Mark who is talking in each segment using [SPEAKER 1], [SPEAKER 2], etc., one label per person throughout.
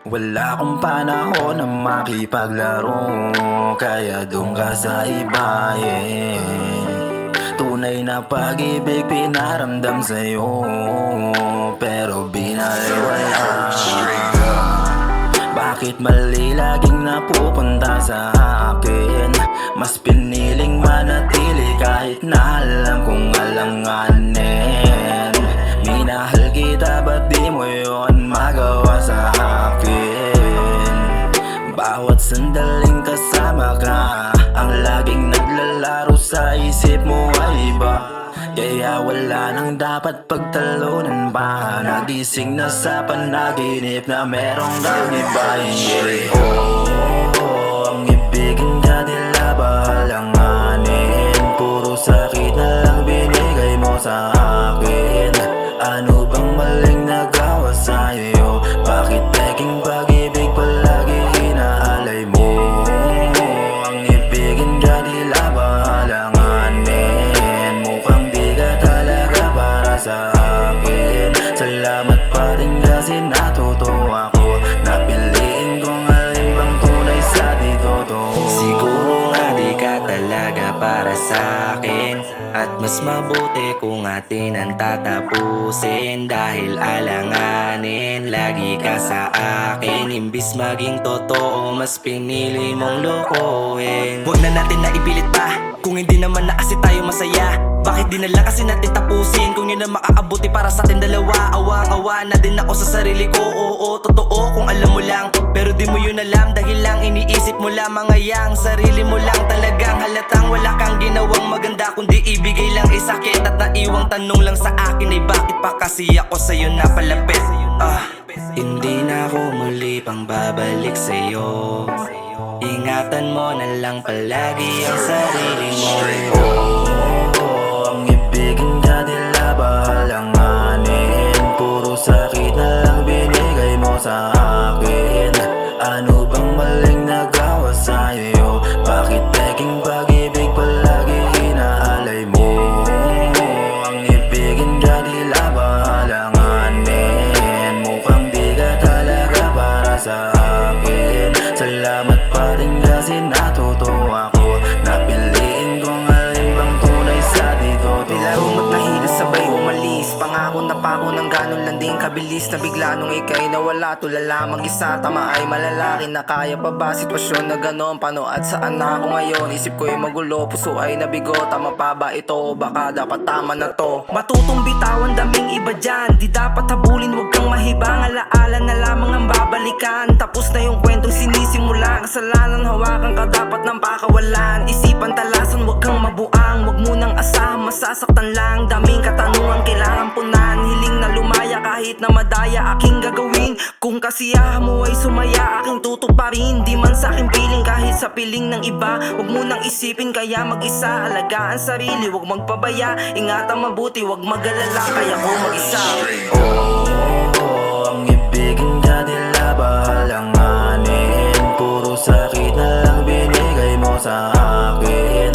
[SPEAKER 1] Wala akong panahon na makipaglaro, kaya doon ka sa iba, Tunay na pag-ibig pinaramdam sa'yo, pero binaliwala. Bakit mali laging napupunta sa akin? Mas piniling manatili kahit na alam kong alanganin. Minahal kita, ba't di mo yun magawa sa akin? Bawat sandaling kasama ka, ang laging naglalaro sa isip mo ay iba. Kaya wala nang dapat pagtalunan pa. Nagising na sa panaginip na merong kang iba. Ang ibigin ka nila ba halanganin? Puro sakit na lang binigay mo sa akin. Ano bang maling nagawa sa'yo? Bakit peking pag-ibig palagi inaalay mo? Ang ibigin ka nila ba halanganin? Mukhang di ka talaga para sa akin. Salamat pa rin kasi natuto ako. Napiliin kong alin bang tunay sa dito to.
[SPEAKER 2] Siguro nga di ka talaga para sa akin, at mas mabuti kung atin ang tatapusin. Dahil alanganin lagi ka sa akin. Imbis maging totoo, mas pinili mong lokohin. Huwag na natin na ipilit pa, kung hindi naman na kasi tayo masaya. Bakit di na lang kasi natin tapusin? Kung yun na makakabuti para sa atin dalawa. Awang-awa na din ako sa sarili ko. Oo, totoo kung alam mo lang, pero di mo yun alam. Dahil lang iniisip mo lamang ayang sarili mo lang. Talagang halatang wala kang ginawang maganda, kundi ibigay lang isakit. At naiwang tanong lang sa akin ay bakit pa kasi ako sa'yo napalapit. Hindi na ako muli pang babalik sa'yo. Ingatan mo na lang palagi ang sarili mo.
[SPEAKER 1] Ang ibigin ka nila ba halanganin? Puro sakit na lang binigay mo sa akin. Ano bang maling nagawa sa'yo? Bakit peking pag-ibig palagi inaalay mo? Ang ibigin ka nila ba halanganin? Mukhang di ka talaga para sa akin. Salamat pa rin kasi natuto ako. Napiliin kong alin bang tunay sa dito to.
[SPEAKER 3] Nilaro mo't nahilo sabay umalis. Pangako na pako ng ganon lang din kabilis. Na bigla nung ika'y nawala, tulala mag-isa. Tama ay malalaki na kaya pa ba sitwasyon na ganon? Paano at saan na ako ngayon? Isip ko'y magulo, puso ay nabigo. Tama pa ba ito? Baka dapat tama na to. Matutong bitawan daming iba dyan. Di dapat habulin, wag kang mahibang. Alaala na lamang ang babalikan. Tapos na yung kwentong sinisimula. Kasalanan hawakan ka dapat ng pakawalan. Isipan talasan, wag kang mabuang. Wag munang asahan, masasaktan lang. Daming katanungan kailangan punan. Hiling na lumaya kahit na madaya aking gagawin. Kung kasiyahan mo ay sumaya, aking tutuparin. Di man sa'king piling kahit sa piling ng iba. Wag munang isipin kaya mag-isa. Alagaan sarili, wag magpabaya. Ingatan mabuti, wag mag-alala. Kaya ko mag-isa.
[SPEAKER 1] Ang ibigin ka nila ba halanganin? Puro sakit na lang binigay mo sa akin.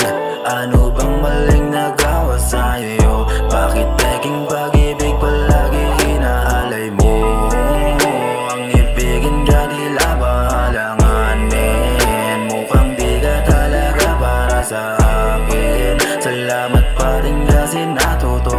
[SPEAKER 1] Ano bang maling nagawa sa'yo? Bakit peking pag-ibig palagi inaalay mo? Ang ibigin ka nila ba halanganin? Mukhang di ka talaga para sa akin. Salamat pa rin kasi natuto